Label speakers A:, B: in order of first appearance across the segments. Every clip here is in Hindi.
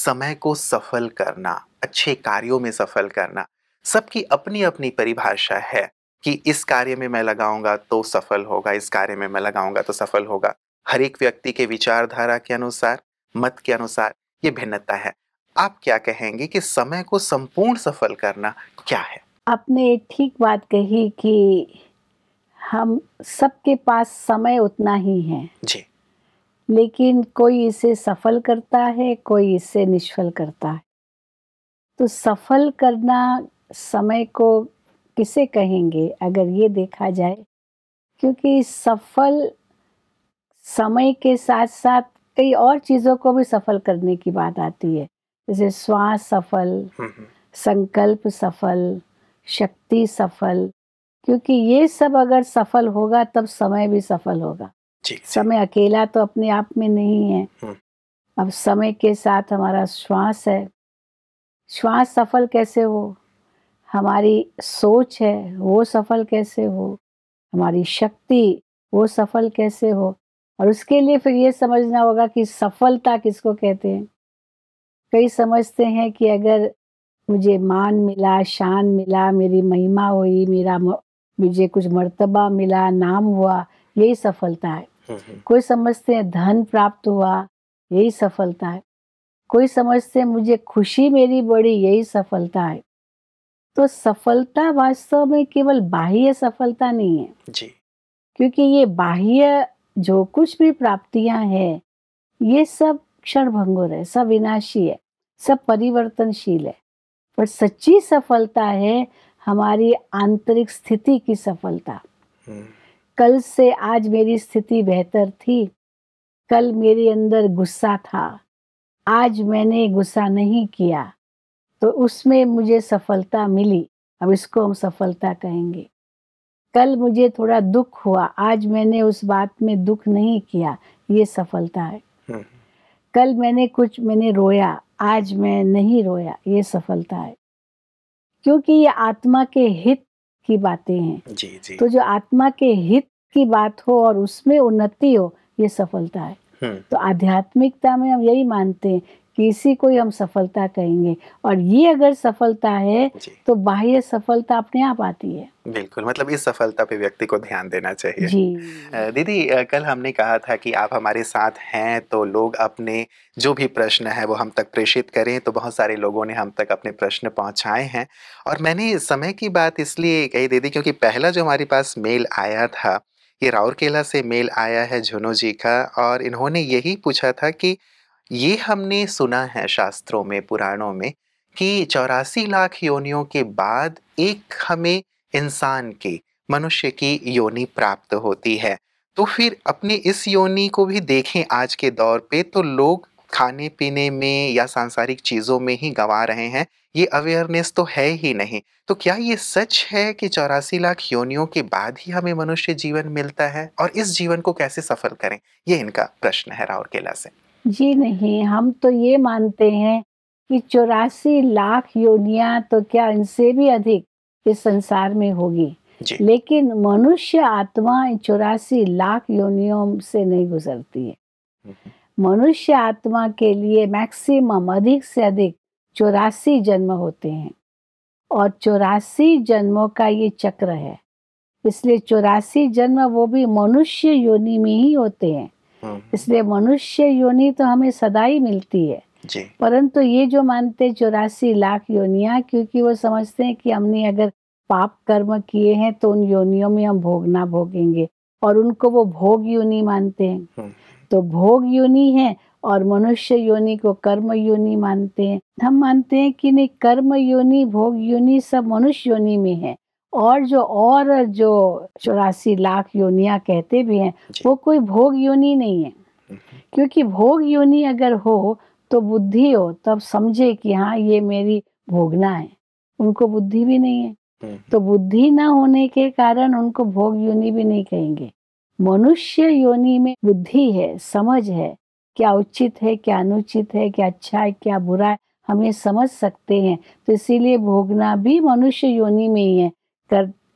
A: समय को सफल करना, अच्छे कार्यों में सफल करना, सबकी अपनी-अपनी परिभाषा है कि इस कार्य में मैं लगाऊँगा तो सफल होगा, इस कार्य में मैं लगाऊँगा तो सफल होगा। हर एक व्यक्ति के विचारधारा के अनुसार, मत के अनुसार ये भिन्नता है। आप क्या कहेंगे कि समय को संपूर्ण सफल करना क्या है?
B: आपने एक ठीक बात कही कि हम सबके पास समय उतना ही है,
A: जी।
B: लेकिन कोई इसे सफल करता है, कोई इसे निष्फल करता है। तो सफल करना समय को किसे कहेंगे अगर ये देखा जाए, क्योंकि सफल समय के साथ-साथ कई और चीज़ों को भी सफल करने की बात आती है। जैसे श्वास सफल,
A: हुँ।
B: संकल्प सफल, शक्ति सफल, क्योंकि ये सब अगर सफल होगा तब समय भी सफल होगा।
A: जी।
B: समय अकेला तो अपने आप में नहीं है।
A: हुँ।
B: अब समय के साथ हमारा श्वास है। श्वास सफल कैसे हो? हमारी सोच है, वो सफल कैसे हो? हमारी शक्ति, वो सफल कैसे हो? और उसके लिए फिर ये समझना होगा कि सफलता किसको कहते हैं। कई समझते हैं कि अगर मुझे मान मिला, शान मिला, मेरी महिमा हुई, मुझे कुछ मर्तबा मिला, नाम हुआ, यही सफलता है। कोई समझते हैं धन प्राप्त हुआ, यही सफलता है। कोई समझते हैं मुझे खुशी मेरी बढ़ी, यही सफलता है। तो सफलता वास्तव में केवल बाह्य सफलता नहीं है,
A: जी।
B: क्योंकि ये बाह्य जो कुछ भी प्राप्तियां हैं, ये सब क्षणभंगुर है, सब विनाशी है, सब परिवर्तनशील है। पर सच्ची सफलता है हमारी आंतरिक स्थिति की सफलता। कल से आज मेरी स्थिति बेहतर थी, कल मेरे अंदर गुस्सा था, आज मैंने गुस्सा नहीं किया, तो उसमें मुझे सफलता मिली। अब इसको हम सफलता कहेंगे। कल मुझे थोड़ा दुख हुआ, आज मैंने उस बात में दुख नहीं किया, ये सफलता है। कल मैंने रोया, आज मैं नहीं रोया, ये सफलता है। क्योंकि ये आत्मा के हित की बातें हैं।
A: जी, जी।
B: तो जो आत्मा के हित की बात हो और उसमें उन्नति हो, ये सफलता है। तो आध्यात्मिकता में हम यही मानते हैं कि इसी को ही हम सफलता कहेंगे, और ये अगर सफलता है तो बाह्य सफलता अपने आप आती है।
A: बिल्कुल, मतलब इस सफलता पे व्यक्ति को ध्यान देना चाहिए।
B: जी।
A: दीदी, कल हमने कहा था कि आप हमारे साथ हैं तो लोग अपने जो भी प्रश्न है वो हम तक प्रेषित करें, तो बहुत सारे लोगों ने हम तक अपने प्रश्न पहुँचाए हैं। और मैंने समय की बात इसलिए कही दीदी, क्योंकि पहला जो हमारे पास मेल आया था, ये राउरकेला से मेल आया है झुनू जी का, और इन्होंने यही पूछा था कि ये हमने सुना है शास्त्रों में, पुराणों में, कि 84 लाख योनियों के बाद एक हमें इंसान की, मनुष्य की योनि प्राप्त होती है। तो फिर अपनी इस योनि को भी देखें आज के दौर पे, तो लोग खाने-पीने में या सांसारिक चीज़ों में ही गँवा रहे हैं। ये अवेयरनेस तो है ही नहीं। तो क्या ये सच है कि 84 लाख योनियों के बाद ही हमें मनुष्य जीवन मिलता है? और इस जीवन को कैसे सफल करें? ये इनका प्रश्न है राउरकेला से।
B: जी नहीं, हम तो ये मानते हैं कि 84 लाख योनियां तो क्या, इनसे भी अधिक इस संसार में होगी।
A: जी।
B: लेकिन मनुष्य आत्मा 84 लाख योनियों से नहीं गुजरती है। मनुष्य आत्मा के लिए मैक्सिमम, अधिक से अधिक 84 जन्म होते हैं, और 84 जन्मों का ये चक्र है। इसलिए 84 जन्म वो भी मनुष्य योनि में ही होते हैं। इसलिए मनुष्य योनि तो हमें सदा ही मिलती है।
A: जी।
B: परंतु ये जो मानते 84 लाख योनियां, क्योंकि वो समझते हैं कि हमने अगर पाप कर्म किए हैं तो उन योनियों में हम भोगना भोगेंगे, और उनको वो भोग योनि मानते हैं। तो भोग योनि है, और मनुष्य योनि को कर्म योनि मानते हैं। हम मानते हैं कि नहीं, कर्म योनि, भोग योनि सब मनुष्य योनि में है, और जो 84 लाख योनियां कहते भी हैं, वो कोई भोग योनि नहीं है। क्योंकि भोग योनि अगर हो तो बुद्धि हो, तब समझे कि हाँ ये मेरी भोगना है। उनको बुद्धि भी नहीं है, तो बुद्धि ना होने के कारण उनको भोग योनि भी नहीं कहेंगे। मनुष्य योनि में बुद्धि है, समझ है, क्या उचित है, क्या अनुचित है, क्या अच्छा है, क्या बुरा है, हम ये समझ सकते हैं। तो इसीलिए भोगना भी मनुष्य योनि में ही है।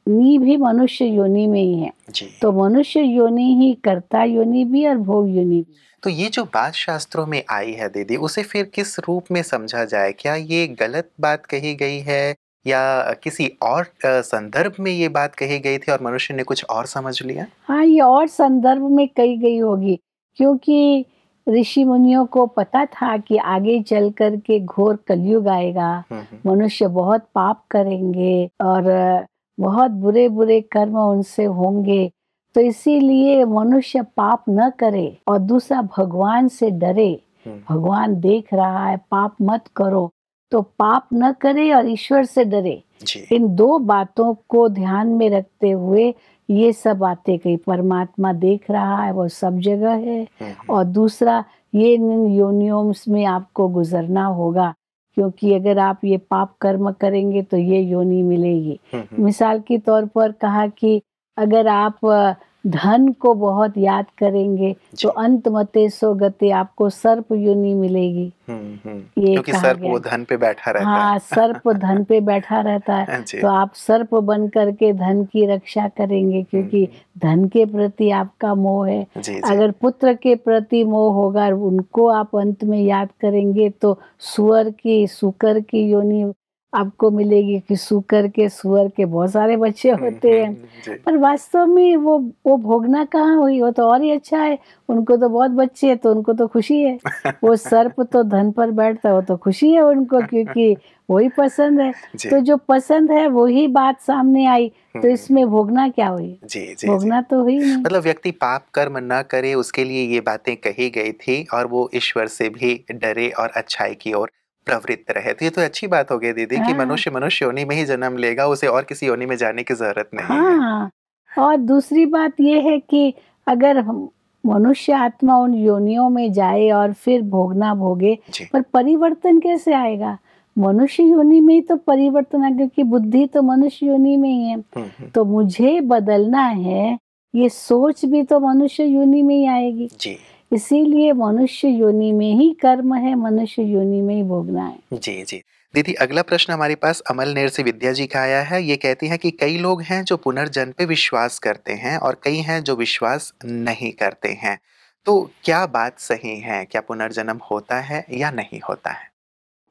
B: नी भी मनुष्य योनि में ही है।
A: जी।
B: तो मनुष्य योनि ही कर्ता योनि भी और भोग योनि भी।
A: तो ये जो बात शास्त्रों में आई है दीदी, उसे फिर किस रूप में समझा जाए? क्या ये गलत बात कही गई है या किसी और संदर्भ में ये बात कही गई थी और मनुष्य ने कुछ और समझ लिया?
B: हाँ, ये और संदर्भ में कही गई होगी, क्योंकि ऋषि मुनियों को पता था कि आगे चल कर के घोर कलयुग आएगा,
A: हुँ।
B: मनुष्य बहुत पाप करेंगे और बहुत बुरे-बुरे कर्म उनसे होंगे। तो इसीलिए मनुष्य पाप न करे और दूसरा भगवान से डरे।
A: हुँ।
B: भगवान देख रहा है, पाप मत करो। तो पाप न करे और ईश्वर से डरे।
A: जी।
B: इन 2 बातों को ध्यान में रखते हुए ये सब बातें कही। परमात्मा देख रहा है, वो सब जगह है।
A: हुँ।
B: और दूसरा, ये इन योनियों में आपको गुजरना होगा, क्योंकि अगर आप ये पाप कर्म करेंगे तो ये योनि मिलेगी।
A: हुँ।
B: मिसाल के तौर पर कहा कि अगर आप धन को बहुत याद करेंगे तो
A: जी।
B: अंत मते सो गति, आपको सर्प योनि मिलेगी।
A: हुँ।
B: ये
A: क्योंकि
B: कहा
A: सर्प
B: गया।
A: वो धन पे बैठा रहता
B: हाँ,
A: है।
B: सर्प धन पे बैठा रहता है।
A: जी।
B: तो आप सर्प बन करके धन की रक्षा करेंगे, क्योंकि
A: हुँ।
B: धन के प्रति आपका मोह है।
A: जी, जी।
B: अगर पुत्र के प्रति मोह होगा और उनको आप अंत में याद करेंगे तो सूकर की योनि आपको मिलेगी, कि सूकर के बहुत सारे बच्चे होते हैं।
A: जी।
B: पर वास्तव में वो भोगना कहाँ हुई, वो तो और ही अच्छा है। उनको तो बहुत बच्चे हैं तो उनको तो खुशी है। वो सर्प तो धन पर बैठता है, वो तो खुशी है उनको, क्योंकि वही पसंद है।
A: जी।
B: तो जो पसंद है वही बात सामने आई, तो
A: हुँ।
B: इसमें भोगना क्या हुई?
A: जी, जी, जी।
B: भोगना तो हुई नहीं।
A: मतलब व्यक्ति पाप कर्म ना करे उसके लिए ये बातें कही गई थी और वो ईश्वर से भी डरे और अच्छाई की ओर प्रवृत्त रहे। तो ये तो अच्छी बात हो गई दीदी कि
B: हाँ,
A: मनुष्य योनि में ही जन्म लेगा, उसे और किसी योनि में जाने की ज़रूरत नहीं है।
B: हाँ। और दूसरी बात ये है कि अगर हम मनुष्य आत्मा उन योनियों में जाए और फिर भोगना भोगे,
A: जी।
B: पर परिवर्तन कैसे आएगा? मनुष्य योनि में ही तो परिवर्तन आएगा, क्योंकि बुद्धि तो मनुष्य योनि में ही है।
A: हुँ।
B: तो मुझे बदलना है, ये सोच भी तो मनुष्य योनि में ही आएगी।
A: जी।
B: इसीलिए मनुष्य योनि में ही कर्म है, मनुष्य योनि में ही भोगना है।
A: जी, जी। दीदी अगला प्रश्न हमारे पास अमलनेर से विद्या जी का आया है। ये कहती हैं कि कई लोग हैं जो पुनर्जन्म पे विश्वास करते हैं और कई हैं जो विश्वास नहीं करते हैं। तो क्या बात सही है? क्या पुनर्जन्म होता है या नहीं होता है?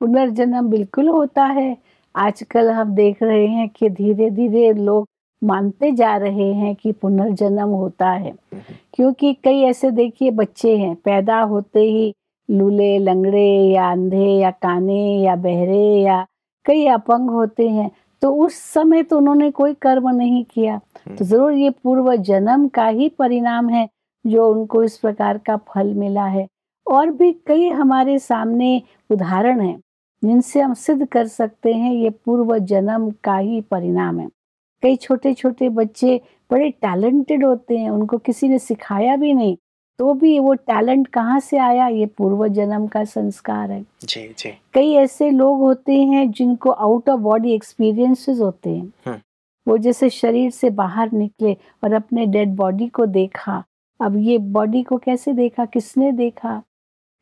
B: पुनर्जन्म बिल्कुल होता है। आजकल हम देख रहे हैं कि धीरे-धीरे लोग मानते जा रहे हैं कि पुनर्जन्म होता है।
A: हुँ, हुँ।
B: क्योंकि कई ऐसे देखिए बच्चे हैं, पैदा होते ही लूले, लंगड़े या अंधे या काने या बहरे या कई अपंग होते हैं। तो उस समय तो उन्होंने कोई कर्म नहीं किया।
A: हुँ।
B: तो ज़रूर ये पूर्व जन्म का ही परिणाम है, जो उनको इस प्रकार का फल मिला है। और भी कई हमारे सामने उदाहरण हैं, जिनसे हम सिद्ध कर सकते हैं ये पूर्व जन्म का ही परिणाम है। कई छोटे-छोटे बच्चे बड़े टैलेंटेड होते हैं, उनको किसी ने सिखाया भी नहीं, तो भी वो टैलेंट कहाँ से आया, ये पूर्व जन्म का संस्कार है।
A: जी, जी।
B: कई ऐसे लोग होते हैं जिनको आउट ऑफ बॉडी एक्सपीरियंसेस होते हैं।
A: हुँ।
B: वो जैसे शरीर से बाहर निकले और अपने डेड बॉडी को देखा। अब ये बॉडी को कैसे देखा, किसने देखा?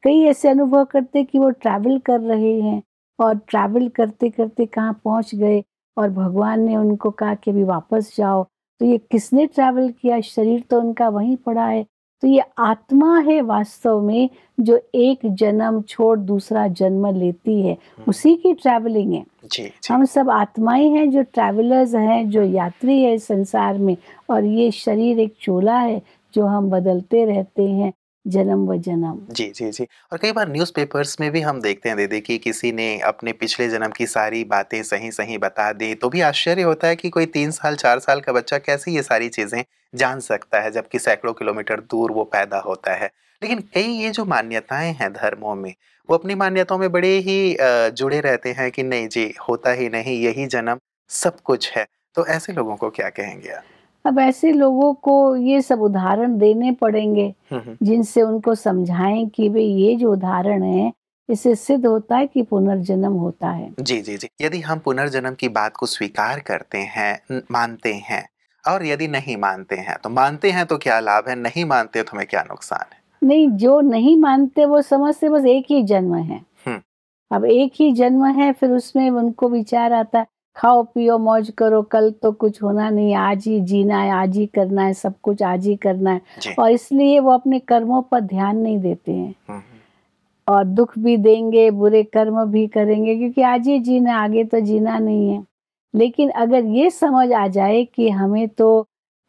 B: कई ऐसे अनुभव करते कि वो ट्रैवल कर रहे हैं और ट्रैवल करते-करते कहाँ पहुँच गए और भगवान ने उनको कहा कि अभी वापस जाओ। तो ये किसने ट्रैवल किया? शरीर तो उनका वहीं पड़ा है। तो ये आत्मा है वास्तव में, जो एक जन्म छोड़ दूसरा जन्म लेती है,
A: हुँ।
B: उसी की ट्रैवलिंग है।
A: जी, जी।
B: हम सब आत्माएँ हैं जो ट्रैवलर्स हैं, जो यात्री है इस संसार में, और ये शरीर एक चोला है जो हम बदलते रहते हैं जन्म व जन्म।
A: जी, जी, जी। और कई बार न्यूज़पेपर्स में भी हम देखते हैं दीदी कि किसी ने अपने पिछले जन्म की सारी बातें सही-सही बता दी, तो भी आश्चर्य होता है कि कोई 3 साल, 4 साल का बच्चा कैसे ये सारी चीज़ें जान सकता है, जबकि सैकड़ों किलोमीटर दूर वो पैदा होता है। लेकिन कई ये जो मान्यताएँ हैं धर्मों में, वो अपनी मान्यताओं में बड़े ही जुड़े रहते हैं कि नहीं जी, होता ही नहीं, यही जन्म सब कुछ है। तो ऐसे लोगों को क्या कहेंगे आप?
B: अब ऐसे लोगों को ये सब उदाहरण देने पड़ेंगे,
A: हुँ, हुँ।
B: जिनसे उनको समझाएँ कि भई ये जो उदाहरण है, इससे सिद्ध होता है कि पुनर्जन्म होता है।
A: जी, जी, जी। यदि हम पुनर्जन्म की बात को स्वीकार करते हैं, मानते हैं और यदि नहीं मानते हैं, तो मानते हैं तो क्या लाभ है, नहीं मानते तो हमें क्या नुकसान है?
B: नहीं, जो नहीं मानते वो समझते बस एक ही जन्म है।
A: हुँ।
B: अब एक ही जन्म है, फिर उसमें उनको विचार आता है, खाओ पियो मौज करो, कल तो कुछ होना नहीं, आज ही जीना है, आज ही करना है, सब कुछ आज ही करना है।
A: जी।
B: और इसलिए वो अपने कर्मों पर ध्यान नहीं देते हैं
A: हुँ,
B: और दुख भी देंगे, बुरे कर्म भी करेंगे, क्योंकि आज ही जीना है, आगे तो जीना नहीं है। लेकिन अगर ये समझ आ जाए कि हमें तो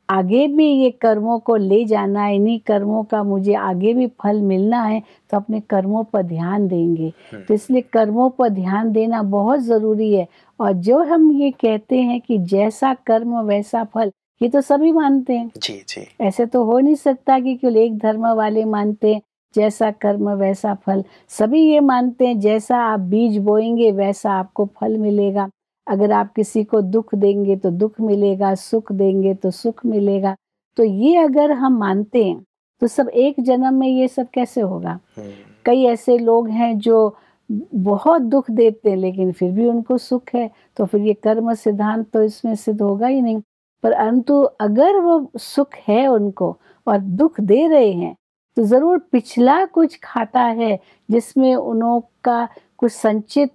B: आगे भी ये कर्मों को ले जाना है, इन्हीं कर्मों का मुझे आगे भी फल मिलना है, तो अपने कर्मों पर ध्यान देंगे।
A: हुँ,
B: तो इसलिए कर्मों पर ध्यान देना बहुत ज़रूरी है। और जो हम ये कहते हैं कि जैसा कर्म वैसा फल, ये तो सभी मानते हैं।
A: जी, जी।
B: ऐसे तो हो नहीं सकता कि केवल एक धर्म वाले मानते हैं जैसा कर्म वैसा फल। सभी ये मानते हैं जैसा आप बीज बोएंगे वैसा आपको फल मिलेगा। अगर आप किसी को दुख देंगे तो दुख मिलेगा, सुख देंगे तो सुख मिलेगा। तो ये अगर हम मानते हैं तो सब एक जन्म में ये सब कैसे होगा?
A: हुँ,
B: कई ऐसे लोग हैं जो बहुत दुख देते हैं लेकिन फिर भी उनको सुख है, तो फिर ये कर्म सिद्धांत तो इसमें सिद्ध होगा ही नहीं। परंतु अगर वो सुख है उनको और दुख दे रहे हैं, तो ज़रूर पिछला कुछ खाता है जिसमें उनका कुछ संचित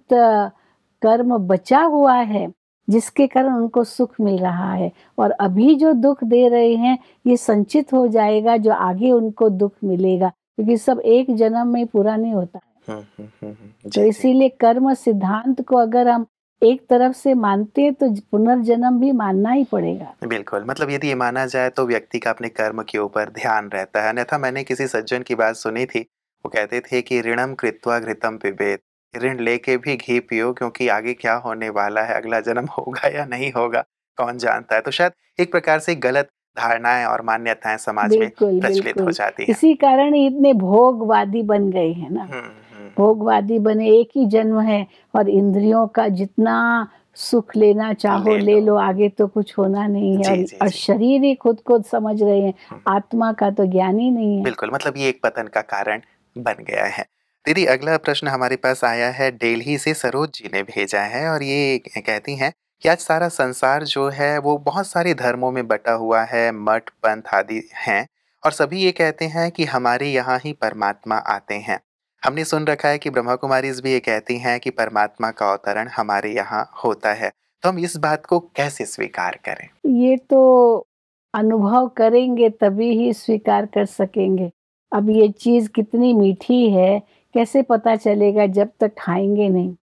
B: कर्म बचा हुआ है, जिसके कारण उनको सुख मिल रहा है। और अभी जो दुख दे रहे हैं, ये संचित हो जाएगा जो आगे उनको दुख मिलेगा, क्योंकि सब एक जन्म में पूरा नहीं होता है।
A: हुँ, हुँ, हुँ, हुँ।
B: तो
A: जी, जी।
B: इसीलिए कर्म सिद्धांत को अगर हम एक तरफ से मानते हैं तो पुनर्जन्म भी मानना ही पड़ेगा।
A: बिल्कुल, मतलब यदि ये माना जाए तो व्यक्ति का अपने कर्म के ऊपर ध्यान रहता है। अन्यथा मैंने किसी सज्जन की बात सुनी थी, वो कहते थे कि ऋणं कृत्वा घृतं पिबेत, ऋण लेके भी घी पियो क्योंकि आगे क्या होने वाला है, अगला जन्म होगा या नहीं होगा, कौन जानता है। तो शायद एक प्रकार से गलत धारणाएँ और मान्यताएँ समाज में
B: बिल्कुल,
A: प्रचलित हो
B: बिल्कुल।
A: जाती हैं।
B: इसी कारण ही इतने भोगवादी बन गए हैं ना।
A: हुँ, हुँ।
B: भोगवादी बने, एक ही जन्म है और इंद्रियों का जितना सुख लेना चाहो
A: ले
B: ले
A: लो।
B: लो, आगे तो कुछ होना नहीं है।
A: जी, जी,
B: और
A: जी।
B: शरीर ही खुद को समझ रहे हैं,
A: हुँ।
B: आत्मा का तो ज्ञान ही नहीं है।
A: बिल्कुल, मतलब ये एक पतन का कारण बन गया है। दीदी अगला प्रश्न हमारे पास आया है दिल्ली से सरोज जी ने भेजा है और ये कहती हैं कि आज सारा संसार जो है वो बहुत सारे धर्मों में बँटा हुआ है, मठ, पंथ आदि हैं और सभी ये कहते हैं कि हमारे यहाँ ही परमात्मा आते हैं। हमने सुन रखा है कि ब्रह्मा कुमारीज़ भी ये कहती हैं कि परमात्मा का अवतरण हमारे यहाँ होता है। तो हम इस बात को कैसे स्वीकार करें?
B: ये तो अनुभव करेंगे तभी ही स्वीकार कर सकेंगे। अब ये चीज़ कितनी मीठी है, कैसे पता चलेगा जब तक खाएँगे नहीं।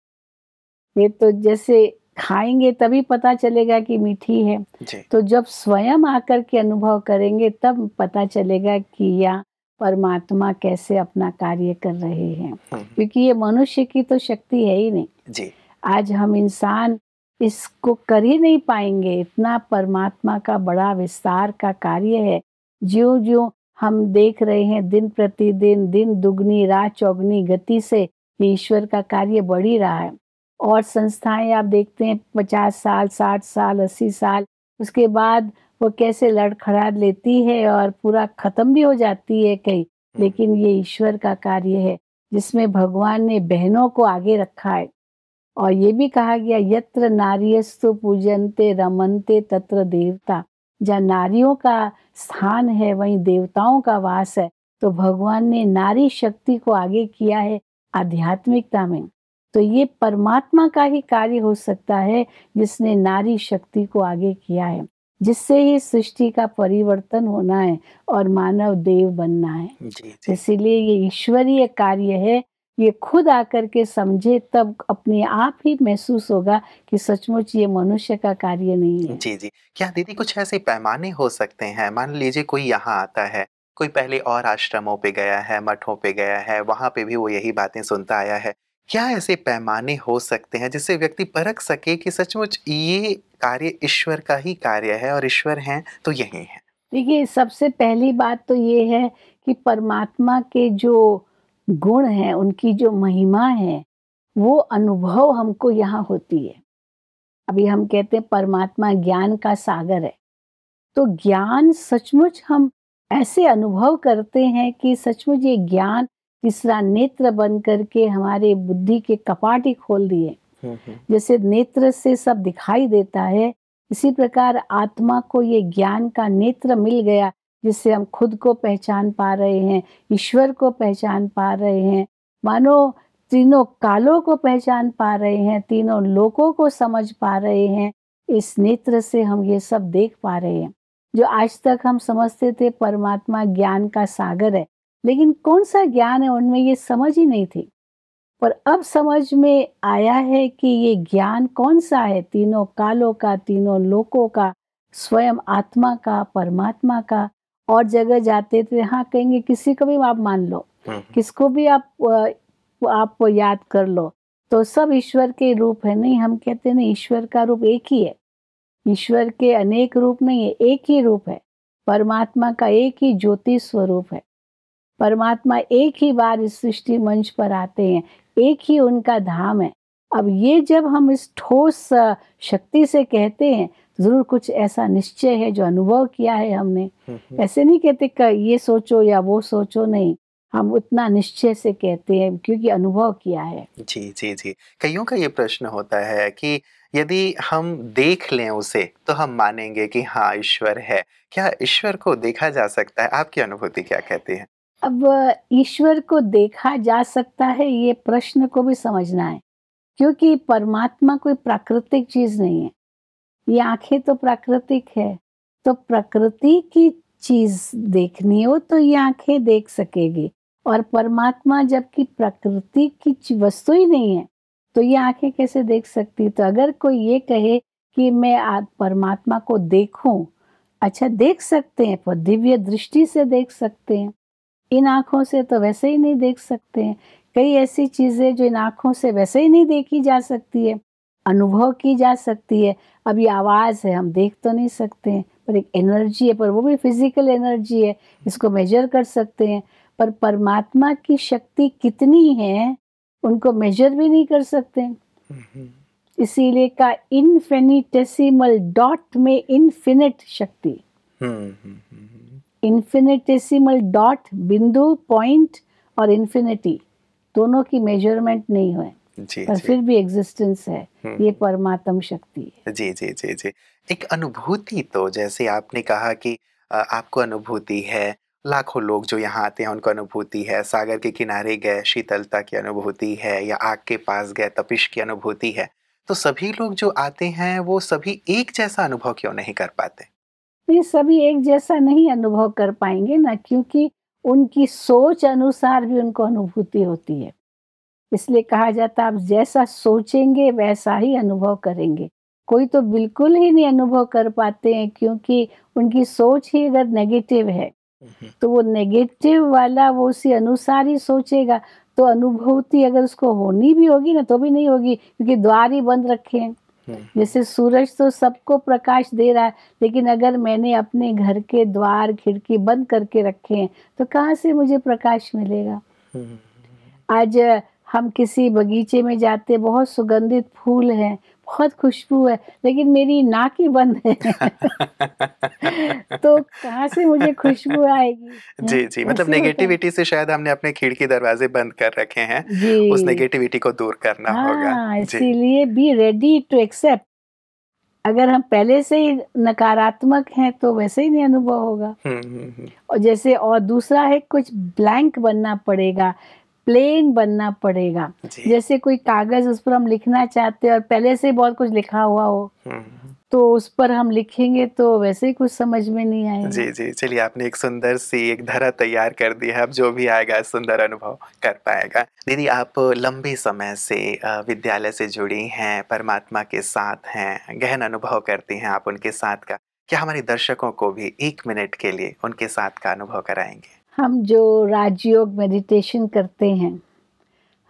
B: ये तो जैसे खाएँगे तभी पता चलेगा कि मीठी है।
A: जी।
B: तो जब स्वयं आकर के अनुभव करेंगे तब पता चलेगा कि या परमात्मा कैसे अपना कार्य कर रहे हैं।
A: हुँ,
B: क्योंकि ये मनुष्य की तो शक्ति है ही नहीं।
A: जी।
B: आज हम इंसान इसको कर ही नहीं पाएँगे, इतना परमात्मा का बड़ा विस्तार का कार्य है। ज्यों-ज्यों हम देख रहे हैं दिन प्रतिदिन, दिन दुगनी रात चौगुनी गति से ये ईश्वर का कार्य बढ़ ही रहा है। और संस्थाएँ आप देखते हैं 50 साल, 60 साल, 80 साल, उसके बाद वो कैसे लड़खड़ा लेती है और पूरा खत्म भी हो जाती है कहीं।
A: हुँ,
B: लेकिन ये ईश्वर का कार्य है, जिसमें भगवान ने बहनों को आगे रखा है। और ये भी कहा गया यत्र नार्यस्तु पूजन्ते रमन्ते तत्र देवता। जहाँ नारियों का स्थान है वहीं देवताओं का वास है। तो भगवान ने नारी शक्ति को आगे किया है आध्यात्मिकता में। तो ये परमात्मा का ही कार्य हो सकता है जिसने नारी शक्ति को आगे किया है, जिससे ही सृष्टि का परिवर्तन होना है और मानव देव बनना है।
A: जी, जी।
B: इसीलिए ये ईश्वरीय कार्य है। ये खुद आकर के समझे तब अपने आप ही महसूस होगा कि सचमुच ये मनुष्य का कार्य नहीं है।
A: जी, जी। क्या दीदी कुछ ऐसे पैमाने हो सकते हैं? मान लीजिए कोई यहाँ आता है, कोई पहले और आश्रमों पे गया है, मठों पे गया है, वहाँ पे भी वो यही बातें सुनता आया है। क्या ऐसे पैमाने हो सकते हैं जिससे व्यक्ति परख सके कि सचमुच ये कार्य ईश्वर का ही कार्य है और ईश्वर हैं तो यही हैं?
B: देखिए, सबसे पहली बात तो ये है कि परमात्मा के जो गुण हैं, उनकी जो महिमा है, वो अनुभव हमको यहाँ होती है। अभी हम कहते हैं परमात्मा ज्ञान का सागर है। तो ज्ञान सचमुच हम ऐसे अनुभव करते हैं कि सचमुच ये ज्ञान तीसरा नेत्र बन करके हमारे बुद्धि के कपाट ही खोल दिए।
A: हुँ, हुँ।
B: जैसे नेत्र से सब दिखाई देता है, इसी प्रकार आत्मा को ये ज्ञान का नेत्र मिल गया, जिससे हम खुद को पहचान पा रहे हैं, ईश्वर को पहचान पा रहे हैं। मानो तीनों कालों को पहचान पा रहे हैं, तीनों लोकों को समझ पा रहे हैं। इस नेत्र से हम ये सब देख पा रहे हैं। जो आज तक हम समझते थे परमात्मा ज्ञान का सागर है, लेकिन कौन सा ज्ञान है उनमें, ये समझ ही नहीं थी। पर अब समझ में आया है कि ये ज्ञान कौन सा है, तीनों कालों का, तीनों लोकों का, स्वयं आत्मा का, परमात्मा का। और जगह जाते थे, हाँ कहेंगे किसी को भी आप मान लो, किसको भी आप याद कर लो, तो सब ईश्वर के रूप है। नहीं, हम कहते नहीं, ईश्वर का रूप एक ही है। ईश्वर के अनेक रूप नहीं है, एक ही रूप है। परमात्मा का एक ही ज्योति स्वरूप है। परमात्मा एक ही बार इस सृष्टि मंच पर आते हैं, एक ही उनका धाम है। अब ये जब हम इस ठोस शक्ति से कहते हैं, जरूर कुछ ऐसा निश्चय है जो अनुभव किया है हमने। ऐसे नहीं कहते कि ये सोचो या वो सोचो, नहीं, हम उतना निश्चय से कहते हैं क्योंकि अनुभव किया है।
A: जी, जी, जी। कइयों का ये प्रश्न होता है कि यदि हम देख लें उसे, तो हम मानेंगे कि हाँ, ईश्वर है। क्या ईश्वर को देखा जा सकता है? आपकी अनुभूति क्या कहती है?
B: अब ईश्वर को देखा जा सकता है, ये प्रश्न को भी समझना है, क्योंकि परमात्मा कोई प्राकृतिक चीज नहीं है। ये आंखें तो प्राकृतिक है, तो प्रकृति की चीज देखनी हो तो ये आंखें देख सकेगी। और परमात्मा जबकि प्रकृति की वस्तु ही नहीं है, तो ये आंखें कैसे देख सकती? तो अगर कोई ये कहे कि मैं आज परमात्मा को देखूं, अच्छा देख सकते हैं, पर दिव्य दृष्टि से देख सकते हैं। इन आँखों से तो वैसे ही नहीं देख सकते हैं। कई ऐसी चीज़ें जो इन आँखों से वैसे ही नहीं देखी जा सकती है, अनुभव की जा सकती है। अब ये आवाज़ है, हम देख तो नहीं सकते हैं, पर एक एनर्जी है, पर वो भी फिज़िकल एनर्जी है, इसको मेज़र कर सकते हैं। पर परमात्मा की शक्ति कितनी है, उनको मेज़र भी नहीं कर सकते हैं। इसीलिए का इन्फिनिटेसिमल डॉट में इन्फिनिट शक्ति। इन्फिनिटेसिमल डॉट, बिंदु, पॉइंट और इन्फिनिटी, दोनों की मेजरमेंट नहीं हुए, पर फिर भी एग्जिस्टेंस है। ये परमात्म शक्ति है।
A: जी, जी, जी, जी। एक अनुभूति, तो जैसे आपने कहा कि आपको अनुभूति है, लाखों लोग जो यहाँ आते हैं उनको अनुभूति है, सागर के किनारे गए शीतलता की अनुभूति है, या आग के पास गए तपिश की अनुभूति है। तो सभी लोग जो आते हैं वो सभी एक जैसा अनुभव क्यों नहीं कर पाते?
B: ये सभी एक जैसा नहीं अनुभव कर पाएंगे ना, क्योंकि उनकी सोच अनुसार भी उनको अनुभूति होती है। इसलिए कहा जाता है आप जैसा सोचेंगे वैसा ही अनुभव करेंगे। कोई तो बिल्कुल ही नहीं अनुभव कर पाते हैं, क्योंकि उनकी सोच ही अगर नेगेटिव है, तो वो नेगेटिव वाला वो उसी अनुसार ही सोचेगा। तो अनुभूति अगर उसको होनी भी होगी ना, तो भी नहीं होगी, क्योंकि द्वार ही बंद रखे हैं। जैसे सूरज तो सबको प्रकाश दे रहा है, लेकिन अगर मैंने अपने घर के द्वार खिड़की बंद करके रखे हैं, तो कहाँ से मुझे प्रकाश मिलेगा? आज हम किसी बगीचे में जाते, बहुत सुगंधित फूल हैं, बहुत खुशबू है, लेकिन मेरी नाक ही बंद है तो कहाँ से मुझे खुशबू आएगी?
A: जी, जी। मतलब नेगेटिविटी से शायद हमने अपने खिड़की दरवाजे बंद कर रखे हैं, उस
B: जी।
A: नेगेटिविटी को दूर करना होगा।
B: हाँ,
A: जी।
B: इसीलिए बी रेडी टू एक्सेप्ट। अगर हम पहले से ही नकारात्मक हैं, तो वैसे ही नहीं अनुभव होगा। और जैसे, और दूसरा है, कुछ ब्लैंक बनना पड़ेगा, प्लेन बनना पड़ेगा। जैसे कोई कागज, उस पर हम लिखना चाहते हैं और पहले से बहुत कुछ लिखा हुआ हो, तो उस पर हम लिखेंगे तो वैसे ही कुछ समझ में नहीं आएगा।
A: जी, जी। चलिए, आपने एक सुंदर सी एक धरा तैयार कर दी है, अब जो भी आएगा सुंदर अनुभव कर पाएगा। दीदी, आप लंबे समय से विद्यालय से जुड़ी हैं, परमात्मा के साथ हैं, गहन अनुभव करती हैं आप उनके साथ का। क्या हमारे दर्शकों को भी 1 मिनट के लिए उनके साथ का अनुभव कराएँगे?
B: हम जो राजयोग मेडिटेशन करते हैं,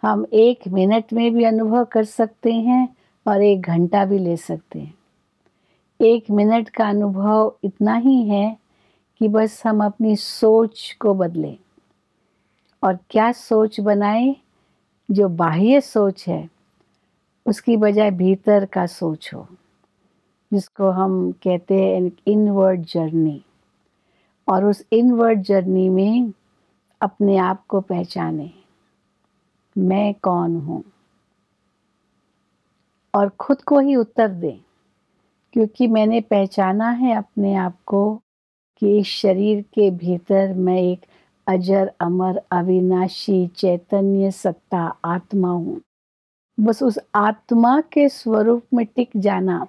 B: हम 1 मिनट में भी अनुभव कर सकते हैं और 1 घंटा भी ले सकते हैं। 1 मिनट का अनुभव इतना ही है कि बस हम अपनी सोच को बदलें। और क्या सोच बनाएं? जो बाह्य सोच है, उसकी बजाय भीतर का सोच हो, जिसको हम कहते हैं इनवर्ड जर्नी। और उस इनवर्ड जर्नी में अपने आप को पहचानें, मैं कौन हूँ, और खुद को ही उत्तर दें, क्योंकि मैंने पहचाना है अपने आप को कि इस शरीर के भीतर मैं एक अजर अमर अविनाशी चैतन्य सत्ता आत्मा हूँ। बस उस आत्मा के स्वरूप में टिक जाना,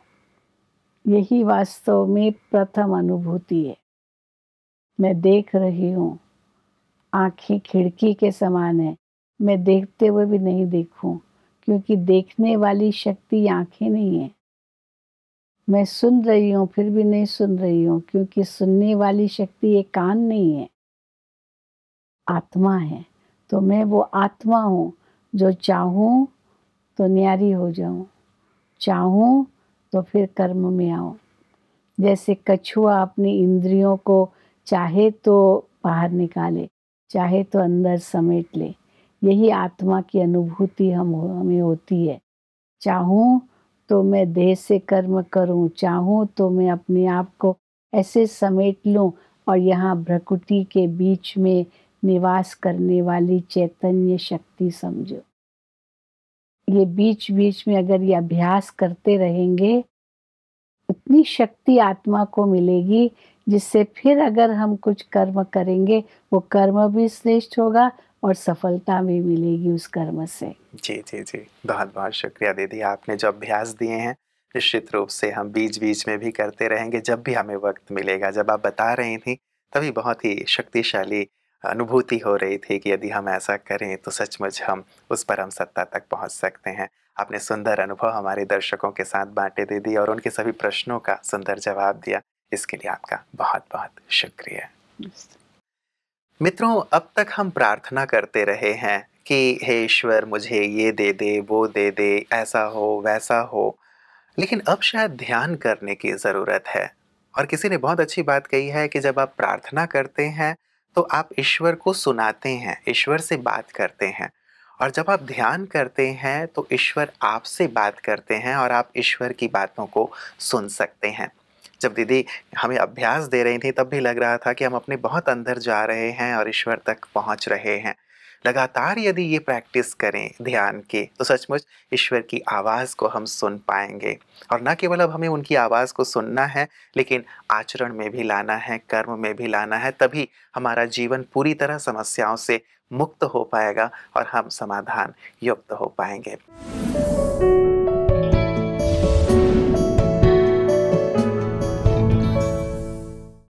B: यही वास्तव में प्रथम अनुभूति है। मैं देख रही हूँ, आँखें खिड़की के समान है, मैं देखते हुए भी नहीं देखूं, क्योंकि देखने वाली शक्ति आँखें नहीं है। मैं सुन रही हूँ फिर भी नहीं सुन रही हूँ, क्योंकि सुनने वाली शक्ति ये कान नहीं है, आत्मा है। तो मैं वो आत्मा हूँ जो चाहूँ तो न्यारी हो जाऊँ, चाहूँ तो फिर कर्म में आऊँ। जैसे कछुआ अपनी इंद्रियों को चाहे तो बाहर निकाले, चाहे तो अंदर समेट ले, यही आत्मा की अनुभूति हमें होती है। चाहूँ तो मैं देह से कर्म करूँ, चाहूँ तो मैं अपने आप को ऐसे समेट लूँ और यहाँ भ्रकुटी के बीच में निवास करने वाली चैतन्य शक्ति समझो। ये बीच बीच में अगर ये अभ्यास करते रहेंगे, इतनी शक्ति आत्मा को मिलेगी, जिससे फिर अगर हम कुछ कर्म करेंगे, वो कर्म भी श्रेष्ठ होगा और सफलता भी मिलेगी उस कर्म से।
A: जी, जी, जी। बहुत-बहुत शुक्रिया दीदी, आपने जो अभ्यास दिए हैं, निश्चित रूप से हम बीच-बीच में भी करते रहेंगे, जब भी हमें वक़्त मिलेगा। जब आप बता रही थीं, तभी बहुत ही शक्तिशाली अनुभूति हो रही थी कि यदि हम ऐसा करें, तो सचमुच हम उस परम सत्ता तक पहुँच सकते हैं। आपने सुंदर अनुभव हमारे दर्शकों के साथ बाँटे दीदी, और उनके सभी प्रश्नों का सुंदर जवाब दिया। इसके लिए आपका बहुत-बहुत शुक्रिया। मित्रों, अब तक हम प्रार्थना करते रहे हैं कि हे ईश्वर, मुझे ये दे दे, वो दे दे, ऐसा हो, वैसा हो। लेकिन अब शायद ध्यान करने की ज़रूरत है। और किसी ने बहुत अच्छी बात कही है कि जब आप प्रार्थना करते हैं, तो आप ईश्वर को सुनाते हैं, ईश्वर से बात करते हैं। और जब आप ध्यान करते हैं, तो ईश्वर आपसे बात करते हैं और आप ईश्वर की बातों को सुन सकते हैं। जब दीदी हमें अभ्यास दे रही थी, तब भी लग रहा था कि हम अपने बहुत अंदर जा रहे हैं और ईश्वर तक पहुंच रहे हैं। लगातार यदि ये प्रैक्टिस करें ध्यान की, तो सचमुच ईश्वर की आवाज़ को हम सुन पाएंगे। और न केवल अब हमें उनकी आवाज़ को सुनना है, लेकिन आचरण में भी लाना है, कर्म में भी लाना है। तभी हमारा जीवन पूरी तरह समस्याओं से मुक्त हो पाएगा और हम समाधान युक्त हो पाएंगे।